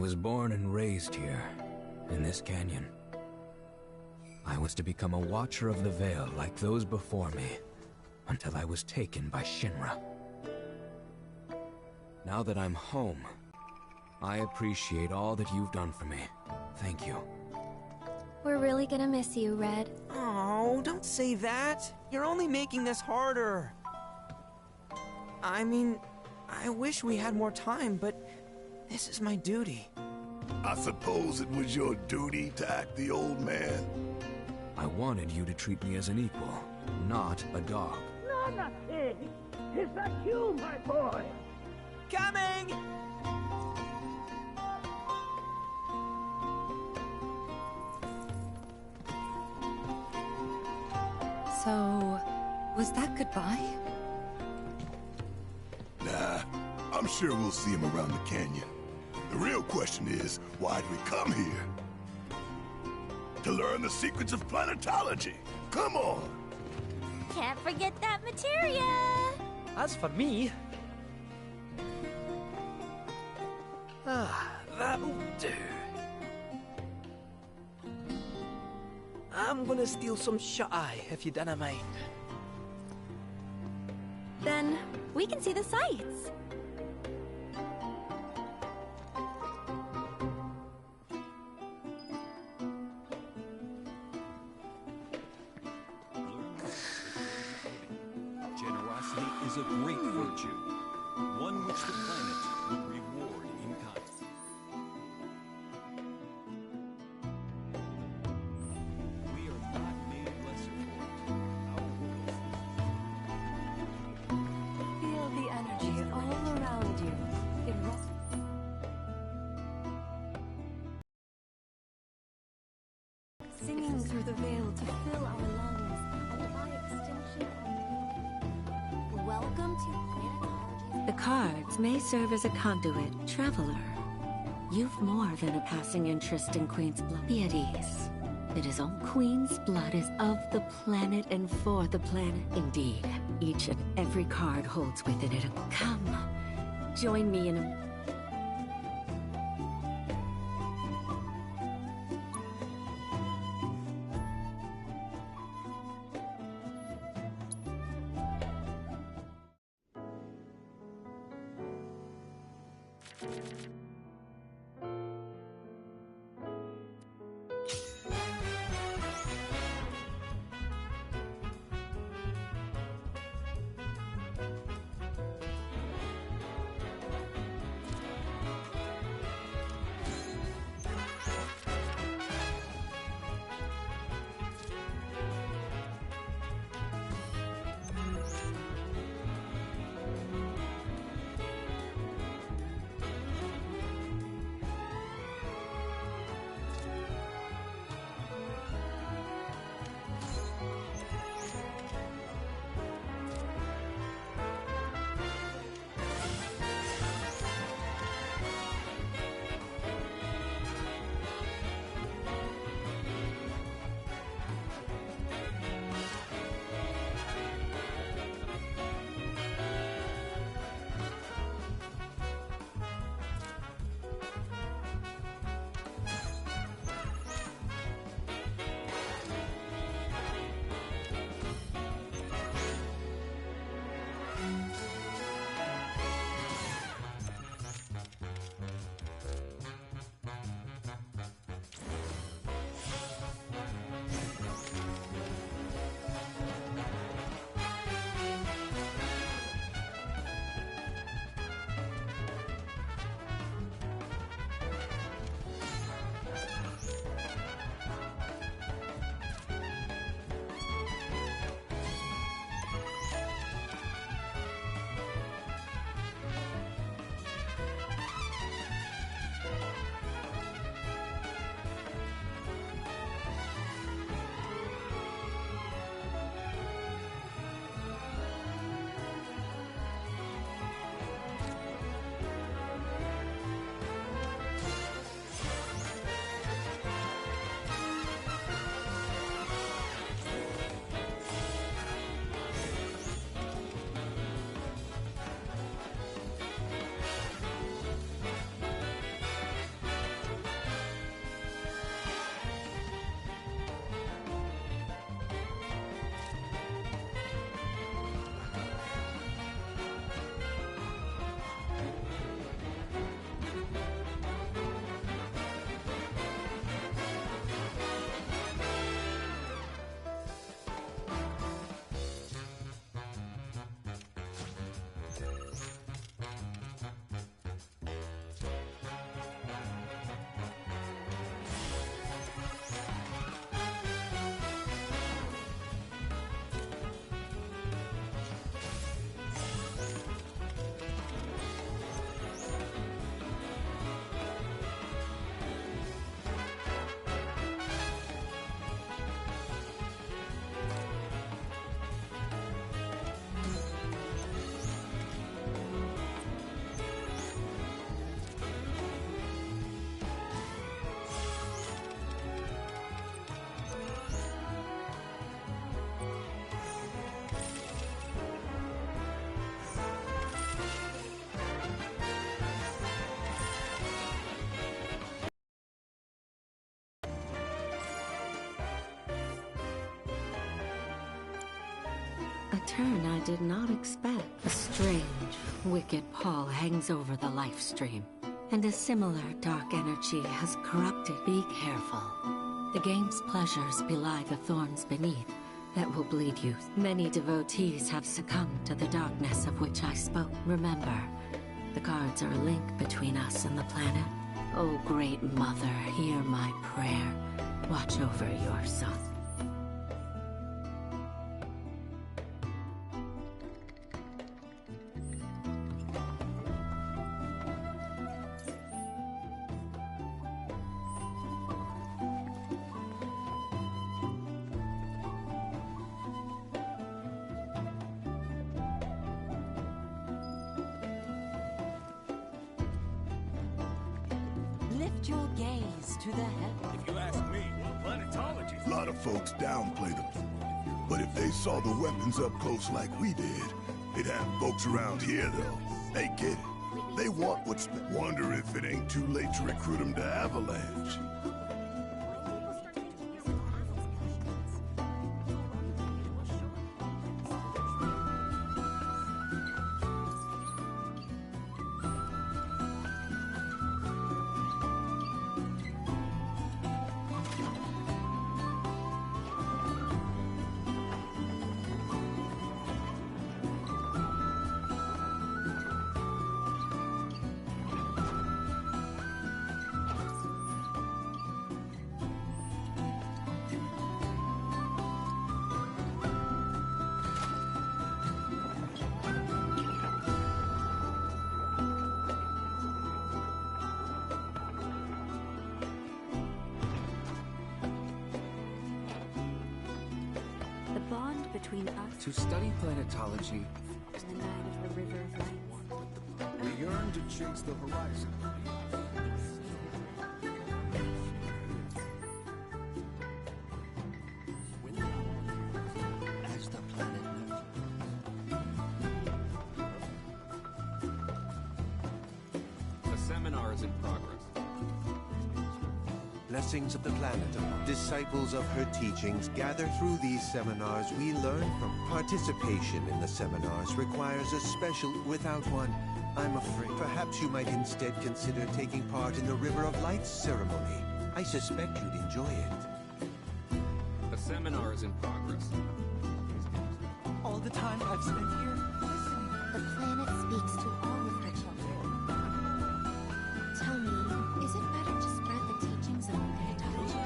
was born and raised here, in this canyon. I was to become a Watcher of the Veil like those before me, until I was taken by Shinra. Now that I'm home, I appreciate all that you've done for me. Thank you. We're really gonna miss you, Red. Oh, don't say that. You're only making this harder. I mean, I wish we had more time, but this is my duty. I suppose it was your duty to act the old man. I wanted you to treat me as an equal, not a dog. Nana, is that you, my boy? Coming! So, was that goodbye? Nah, I'm sure we'll see him around the canyon. The real question is, why did we come here? To learn the secrets of planetology. Come on! Can't forget that materia! As for me... that'll do. I'm gonna steal some shut-eye, if you don't mind. Then, we can see the sights. Generosity is a great virtue, one which the planet will reward in kind. We are not made lesser for it. Our world. Feel the energy all around you. It singing through the veil to fill our lungs, and by extension, welcome to Planetology. The cards may serve as a conduit, traveler. You've more than a passing interest in Queen's blood. Be at ease. It is all Queen's blood is of the planet and for the planet. Indeed, each and every card holds within it a... Come, join me in a... A turn I did not expect. A strange, wicked pall hangs over the life stream, and a similar dark energy has corrupted. Be careful. The game's pleasures belie the thorns beneath that will bleed you. Many devotees have succumbed to the darkness of which I spoke. Remember, the cards are a link between us and the planet. Oh, great mother, hear my prayer. Watch over your son. Lift your gaze to the heavens. If you ask me, planetology. A lot of folks downplay them. But if they saw the weapons up close like we did, they'd have folks around here, though. They get it. They want what's... Wonder if it ain't too late to recruit them to Avalanche. Between us To study planetology, and the night of the river of light. we yearn to chase the horizon. As the planet moves. The seminar is in progress. Blessings of the planet. Disciples of her teachings gather through these seminars we learn from. Participation in the seminars requires a special without one. I'm afraid perhaps you might instead consider taking part in the River of Lights ceremony. I suspect you'd enjoy it. The seminar is in progress. All the time I've spent here, The planet speaks to all of her children. Tell me, is it better to spread the teachings of planetology?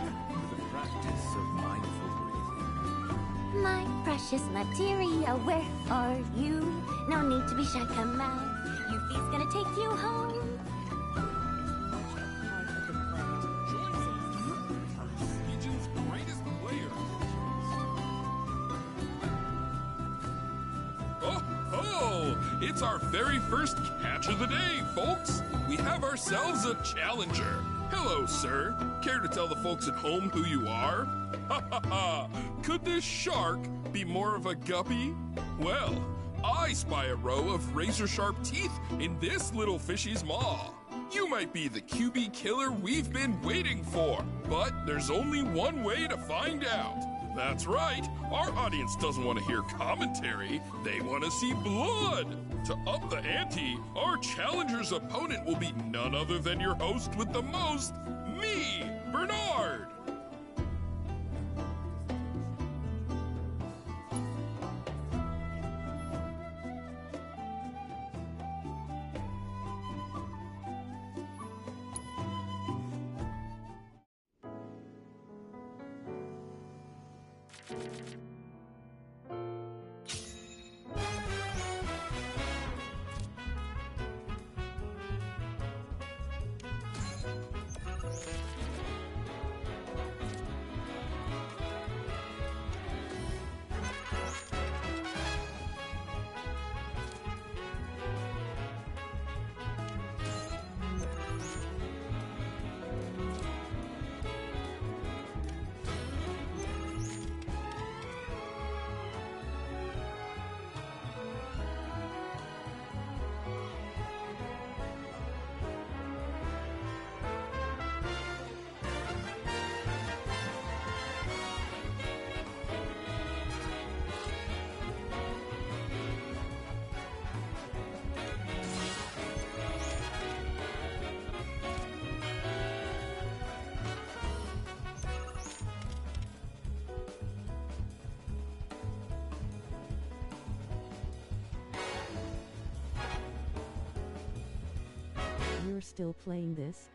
The practice of mindful breathing. My precious materia, where are you? No need to be shy, come out. Yuffie's gonna take you home. Legion's greatest player. Oh, it's our very first catch of the day, folks. We have ourselves a challenger. Hello, sir. Care to tell the folks at home who you are? Ha ha ha. Could this shark be more of a guppy? Well, I spy a row of razor-sharp teeth in this little fishy's maw. You might be the QB killer we've been waiting for, but there's only one way to find out. That's right, our audience doesn't want to hear commentary, they want to see blood. To up the ante, our challenger's opponent will be none other than your host with the most, me, Bernard. you're still playing this?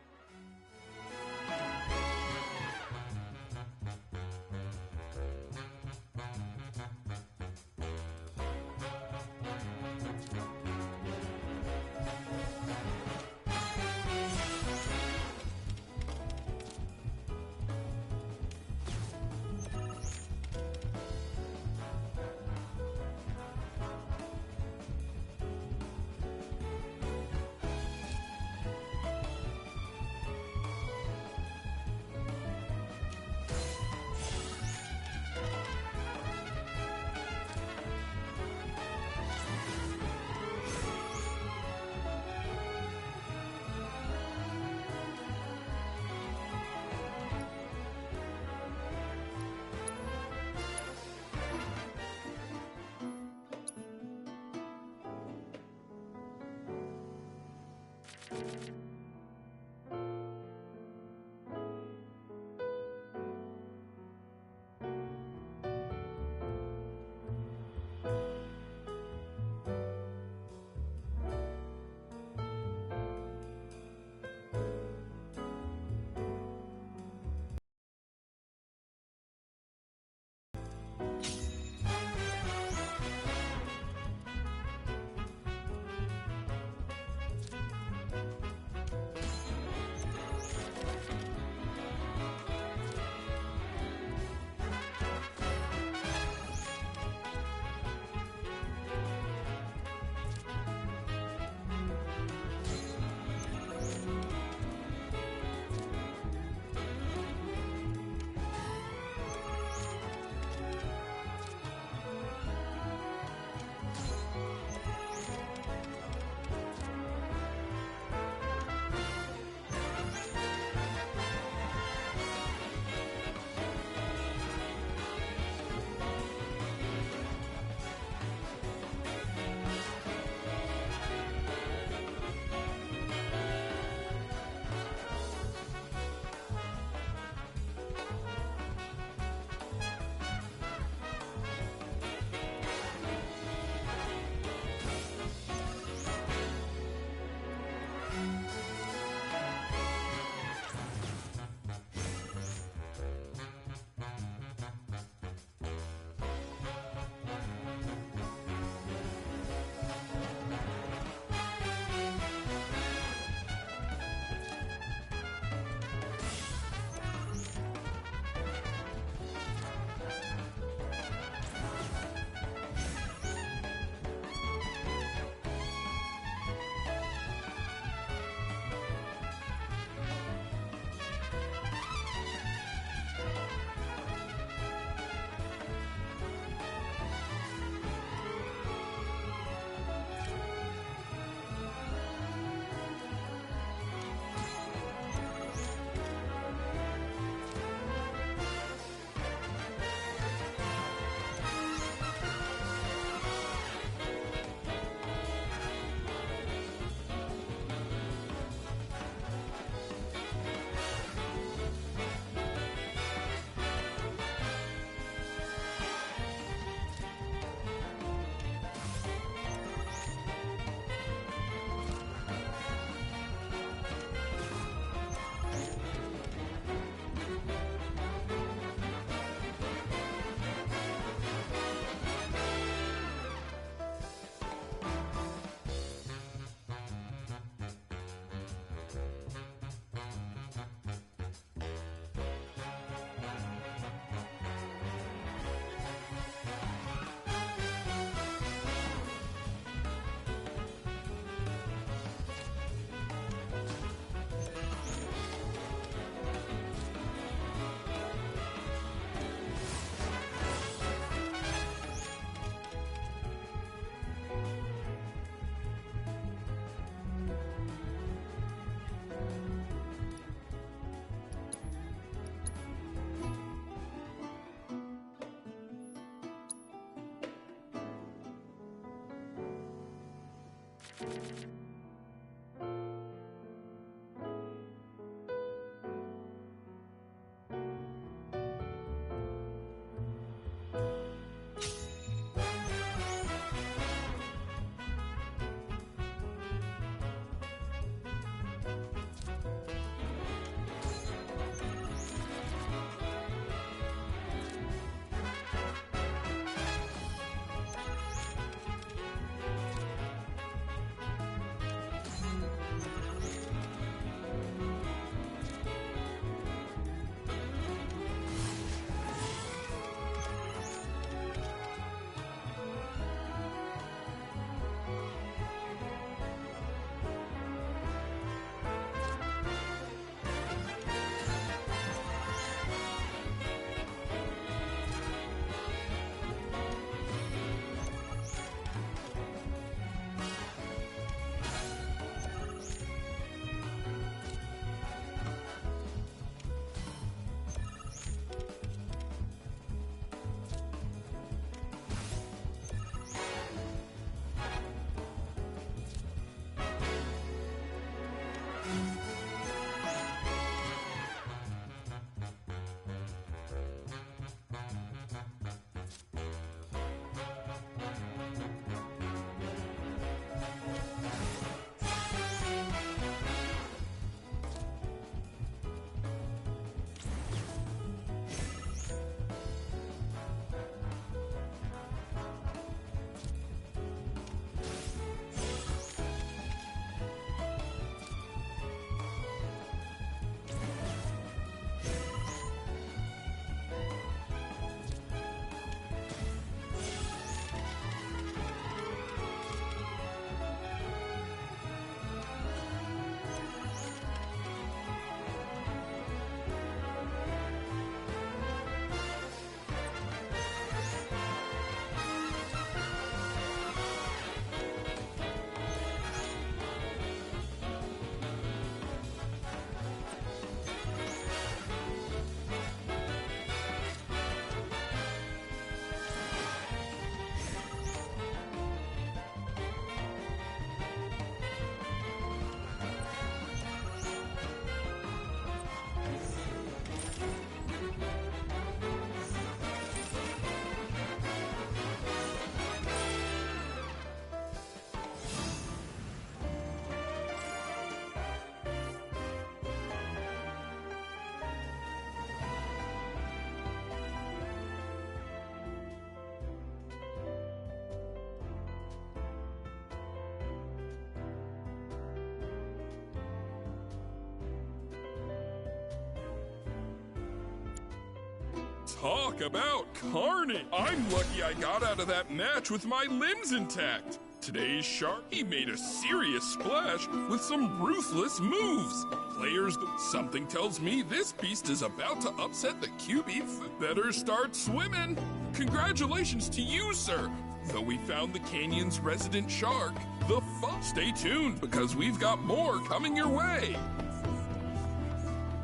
Talk about carnage! I'm lucky I got out of that match with my limbs intact. Today's shark, he made a serious splash with some ruthless moves. Players, something tells me this beast is about to upset the QB. Better start swimming. Congratulations to you, sir. Though we found the canyon's resident shark, the fun. Stay tuned because we've got more coming your way.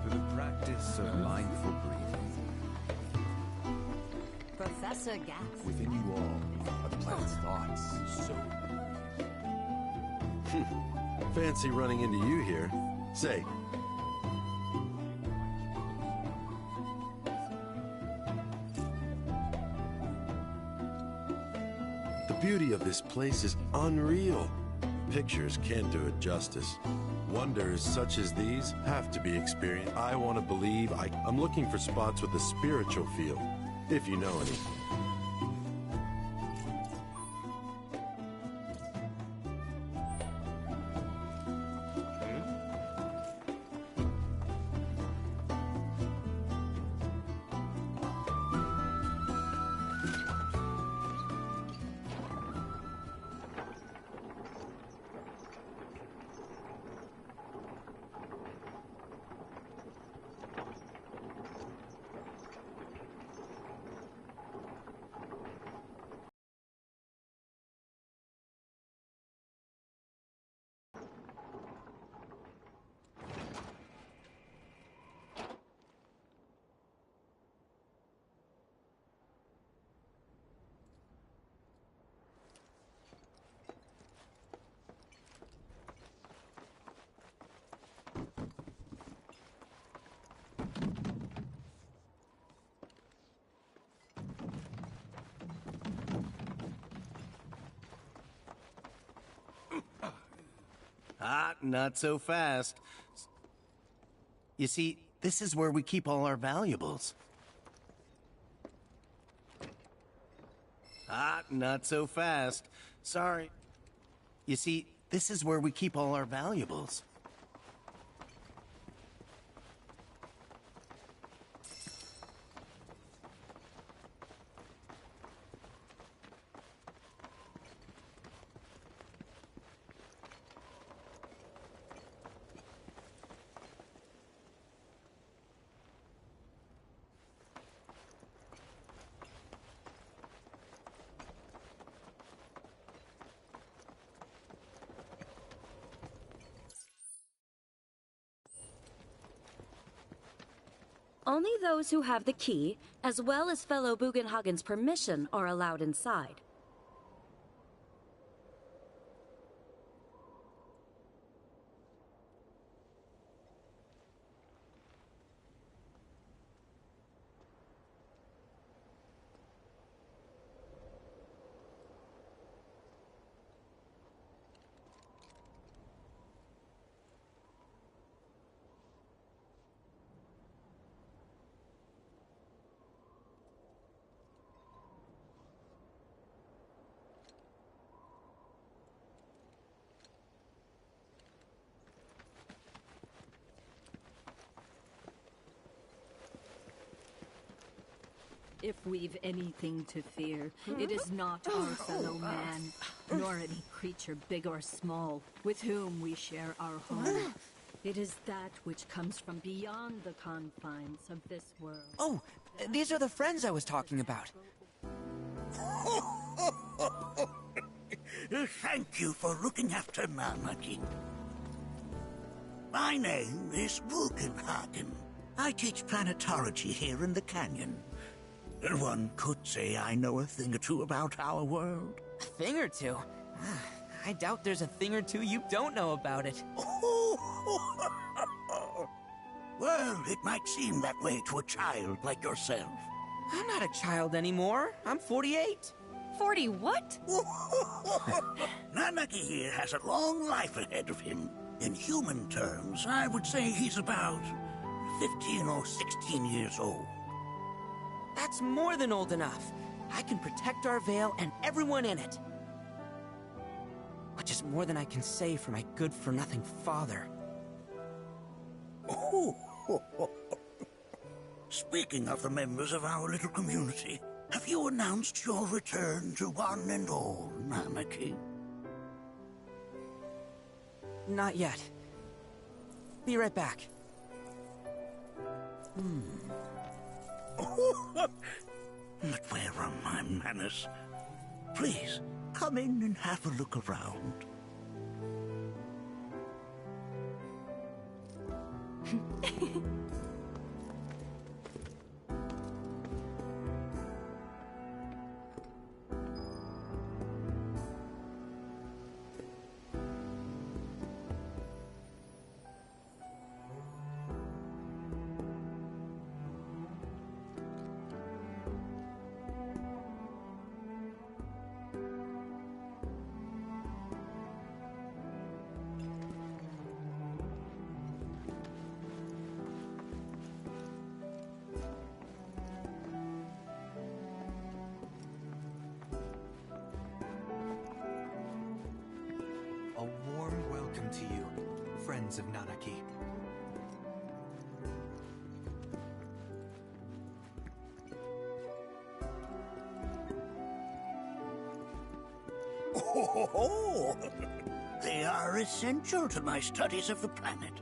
For the practice of mindful breathing. Professor Gas. Within you all are the planet's thoughts. So fancy running into you here. Say, the beauty of this place is unreal. Pictures can't do it justice. Wonders such as these have to be experienced. I want to believe. I'm looking for spots with a spiritual feel, if you know any. Ah, not so fast. You see, this is where we keep all our valuables. Ah, not so fast. Sorry. You see, this is where we keep all our valuables. Only those who have the key, as well as fellow Bugenhagen's permission, are allowed inside. If we've anything to fear, it is not our fellow man, nor any creature big or small, with whom we share our home. It is that which comes from beyond the confines of this world. Oh, these are the friends I was talking about. Thank you for looking after Malmaki. My name is Bugenhagen. I teach planetology here in the canyon. One could say I know a thing or two about our world. A thing or two? I doubt there's a thing or two you don't know about it. Well, it might seem that way to a child like yourself. I'm not a child anymore. I'm 48. 40 what? Nanaki here has a long life ahead of him. In human terms, I would say he's about 15 or 16 years old. That's more than old enough. I can protect our Vale and everyone in it. Which is more than I can say for my good-for-nothing father. Speaking of the members of our little community, have you announced your return to one and all, Nanaki? Not yet. Be right back. But where are my manners? Please, come in and have a look around. A warm welcome to you, friends of Nanaki. Oh, they are essential to my studies of the planet.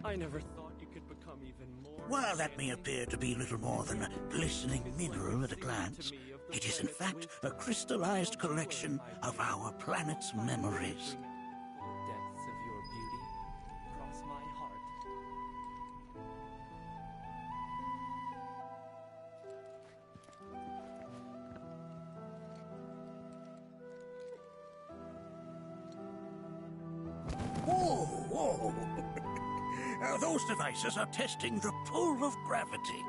I never thought you could become even more... While that may appear to be little more than a glistening mineral at a glance, it is in fact a crystallized collection of our planet's memories. Depths of your beauty cross my heart. Whoa, whoa! Those devices are testing the pull of gravity.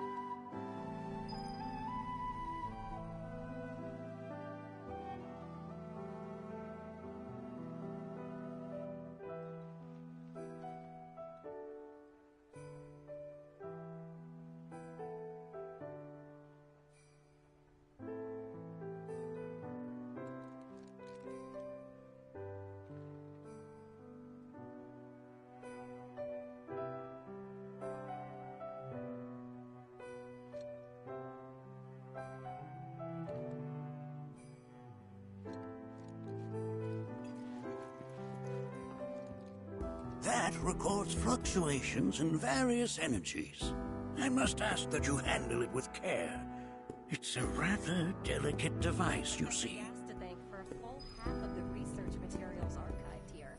That records fluctuations in various energies. I must ask that you handle it with care. It's a rather delicate device, you see. To thank for a full half of the research materials archived here.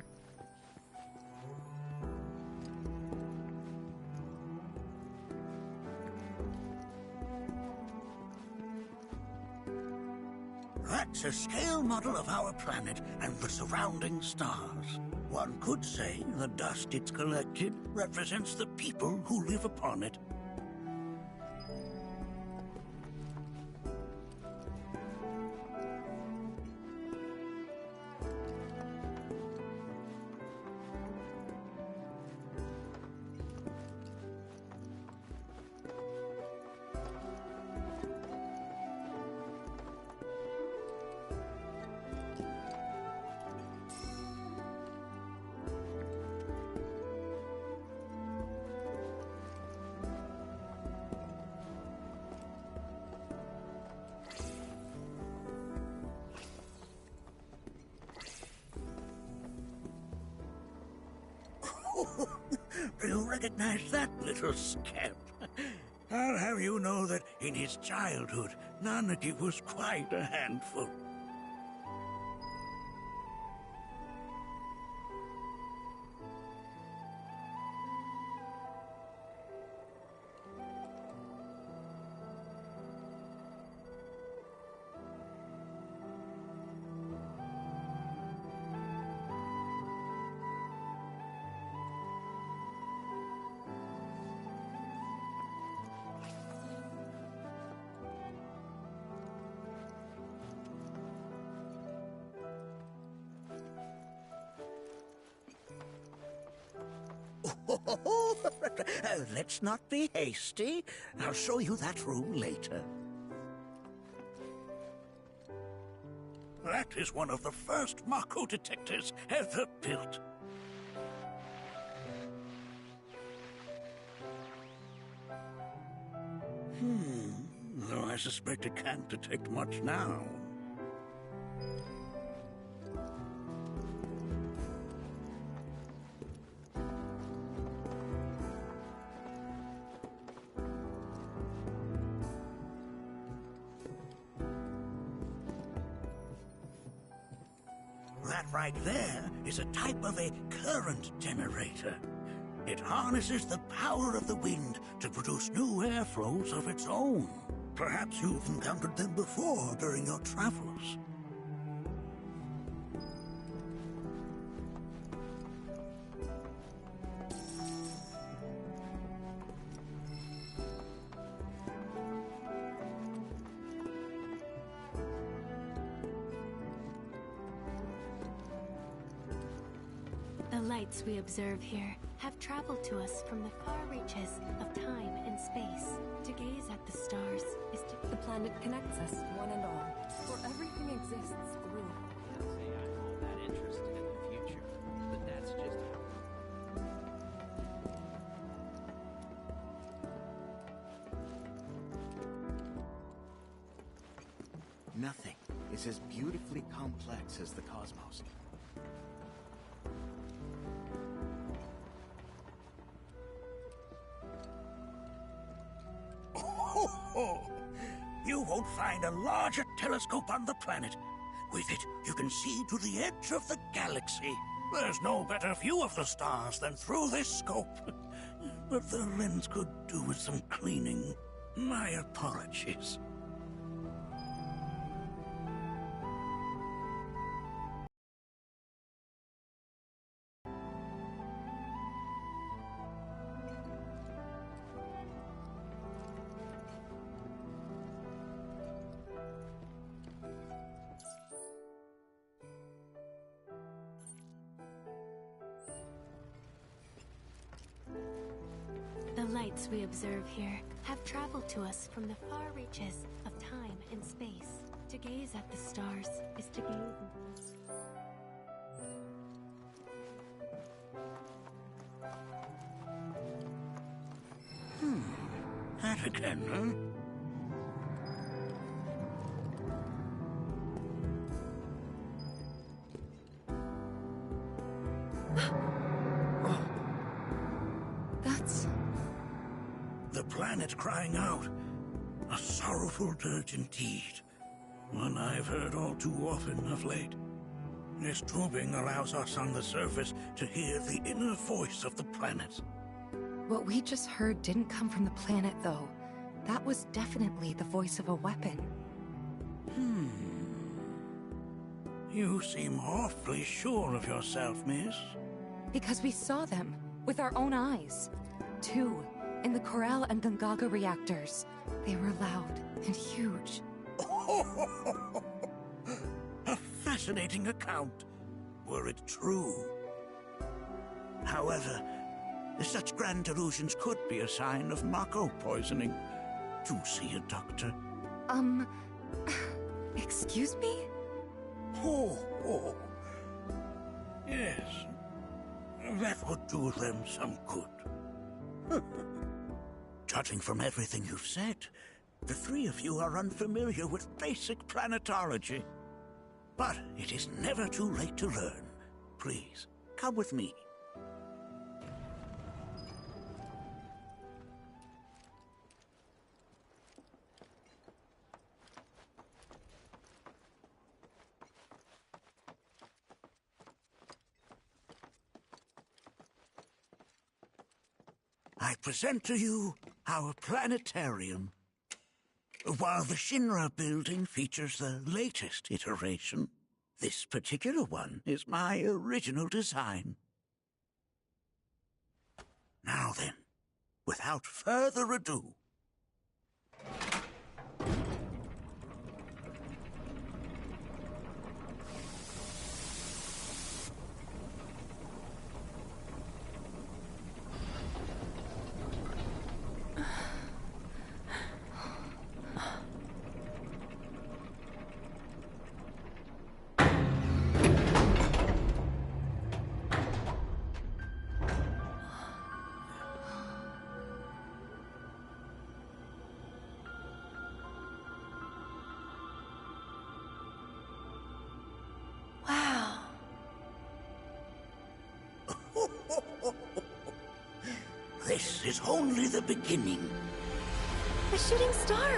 That's a scale model of our planet and the surrounding stars. One could say the dust it's collected represents the people who live upon it. Do you recognize that little scamp? I'll have you know that in his childhood, Nanaki was quite a handful. Let's not be hasty. I'll show you that room later. That is one of the first Mako detectors ever built. Though I suspect it can't detect much now. That right there is a type of a current generator. It harnesses the power of the wind to produce new airflows of its own. Perhaps you've encountered them before during your travels. The lights we observe here have traveled to us from the far reaches of time and space. To gaze at the stars is to... The planet connects us, one and all, for everything exists through it. Can't say I'm all that interested in the future, but that's just how. Nothing is as beautifully complex as the cosmos. You won't find a larger telescope on the planet. With it, you can see to the edge of the galaxy. There's no better view of the stars than through this scope. But the lens could do with some cleaning. My apologies. The lights we observe here have traveled to us from the far reaches of time and space. To gaze at the stars is to gaze... That again, huh? That's... The planet crying out. A sorrowful dirge indeed. One I've heard all too often of late. This tubing allows us on the surface to hear the inner voice of the planet. What we just heard didn't come from the planet, though. That was definitely the voice of a weapon. You seem awfully sure of yourself, miss. Because we saw them, with our own eyes. Two, in the Corel and Gungaga reactors. They were loud and huge. A fascinating account, were it true. However, such grand delusions could be a sign of Mako poisoning. Do see a doctor. Excuse me? Oh. Yes. That would do them some good. Judging from everything you've said, the three of you are unfamiliar with basic planetology. But it is never too late to learn. Please, come with me. I present to you our planetarium. While the Shinra building features the latest iteration, this particular one is my original design. Now then, without further ado, This is only the beginning. A shooting star!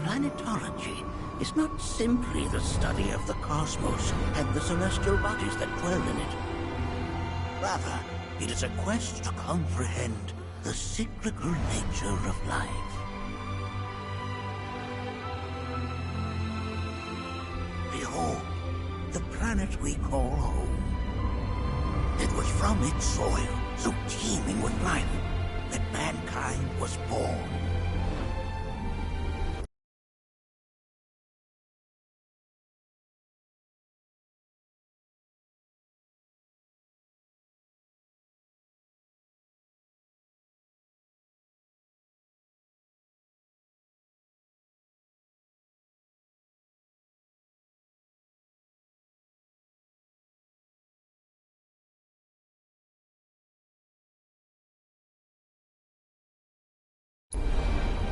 Planetology is not simply the study of the cosmos and the celestial bodies that dwell in it. Rather, it is a quest to comprehend the cyclical nature of life. Behold, the planet we call home. It was from its soil, so teeming with life, that mankind was born.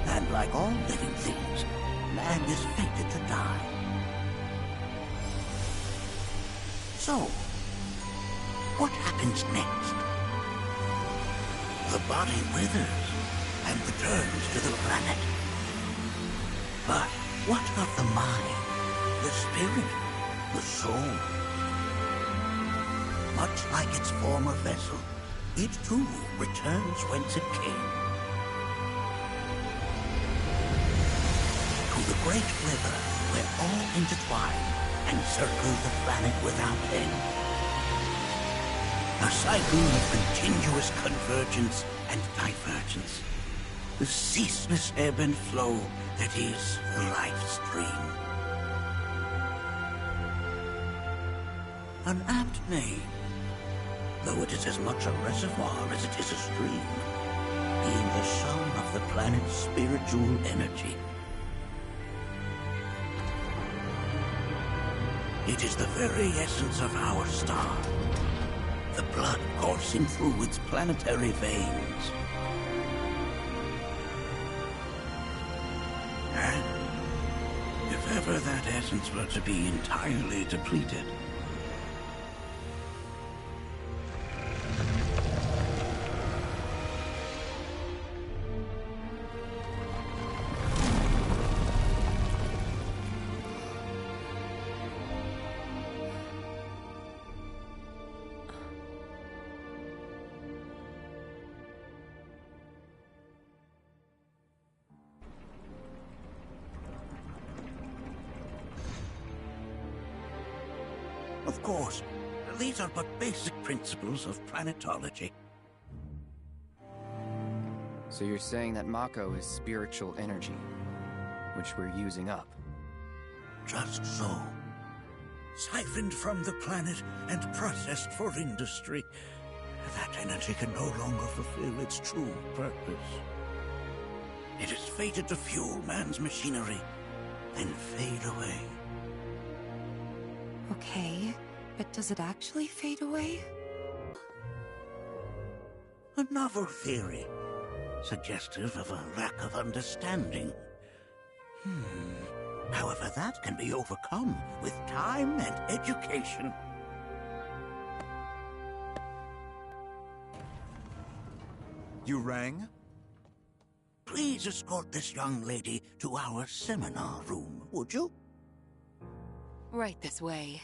And like all living things, man is fated to die. So, what happens next? The body withers and returns to the planet. But what of the mind, the spirit, the soul? Much like its former vessel, it too returns whence it came. To the great river where all intertwine and circle the planet without end. A cycle of continuous convergence and divergence. The ceaseless ebb and flow that is the life stream. An apt name, though it is as much a reservoir as it is a stream, being the sum of the planet's spiritual energy. It is the very essence of our star, the blood coursing through its planetary veins. And if ever that essence were to be entirely depleted, of course, these are but basic principles of planetology. So you're saying that Mako is spiritual energy, which we're using up? Just so. Siphoned from the planet and processed for industry, that energy can no longer fulfill its true purpose. It is fated to fuel man's machinery, then fade away. Okay, but does it actually fade away? A novel theory, suggestive of a lack of understanding. However, that can be overcome with time and education. You rang? Please escort this young lady to our seminar room, would you? Right this way.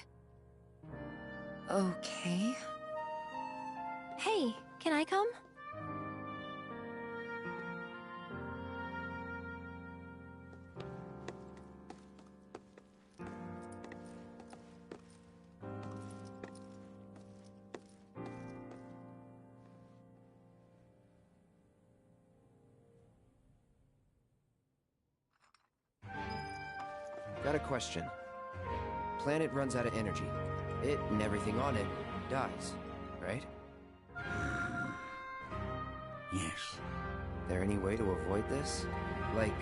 Okay. Hey, can I come? Got a question. Planet runs out of energy. It and everything on it dies, right? Yes. There any way to avoid this? Like,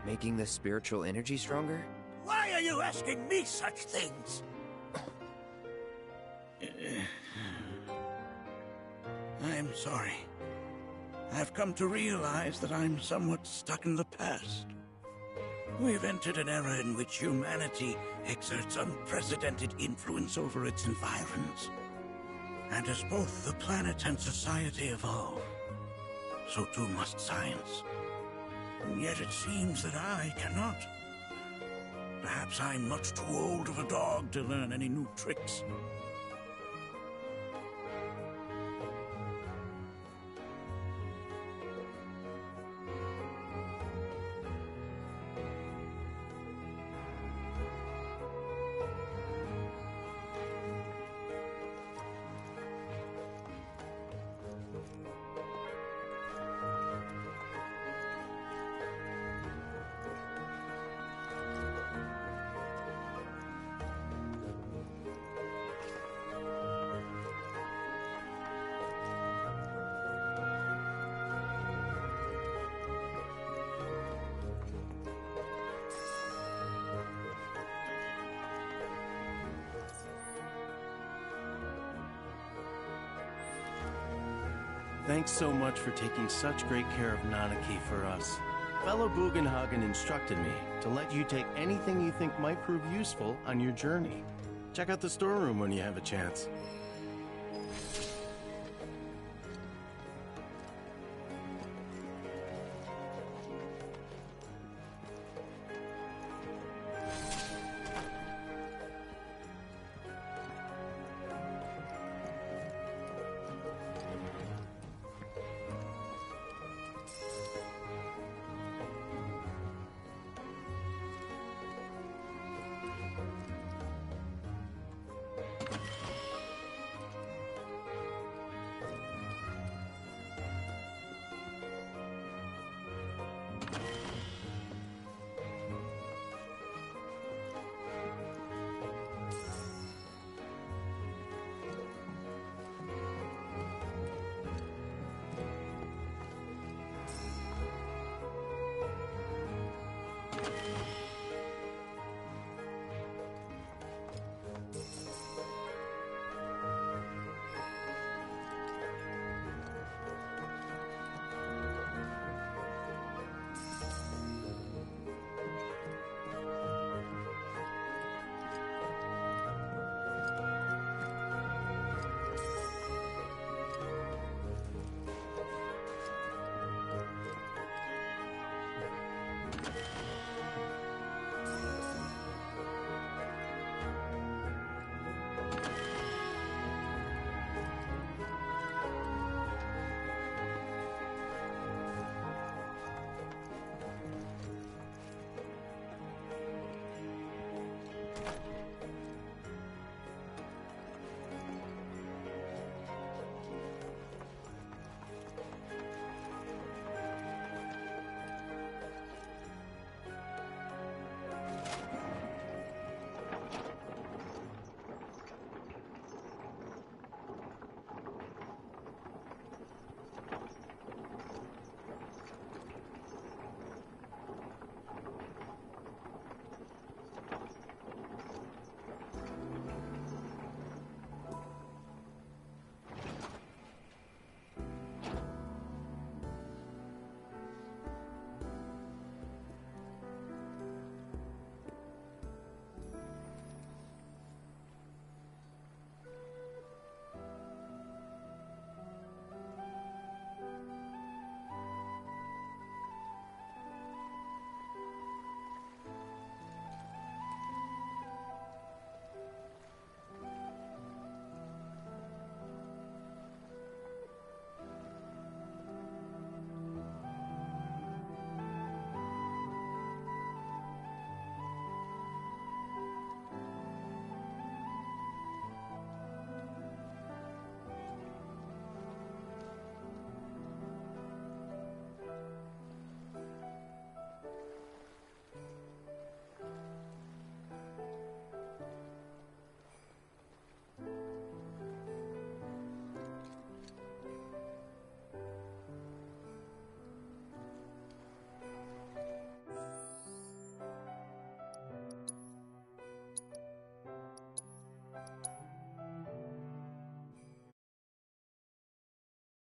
making the spiritual energy stronger? Why are you asking me such things? I'm sorry. I've come to realize that I'm somewhat stuck in the past. We've entered an era in which humanity exerts unprecedented influence over its environs. And as both the planet and society evolve, so too must science. And yet it seems that I cannot. Perhaps I'm much too old of a dog to learn any new tricks. Thanks so much for taking such great care of Nanaki for us. Fellow Bugenhagen instructed me to let you take anything you think might prove useful on your journey. Check out the storeroom when you have a chance.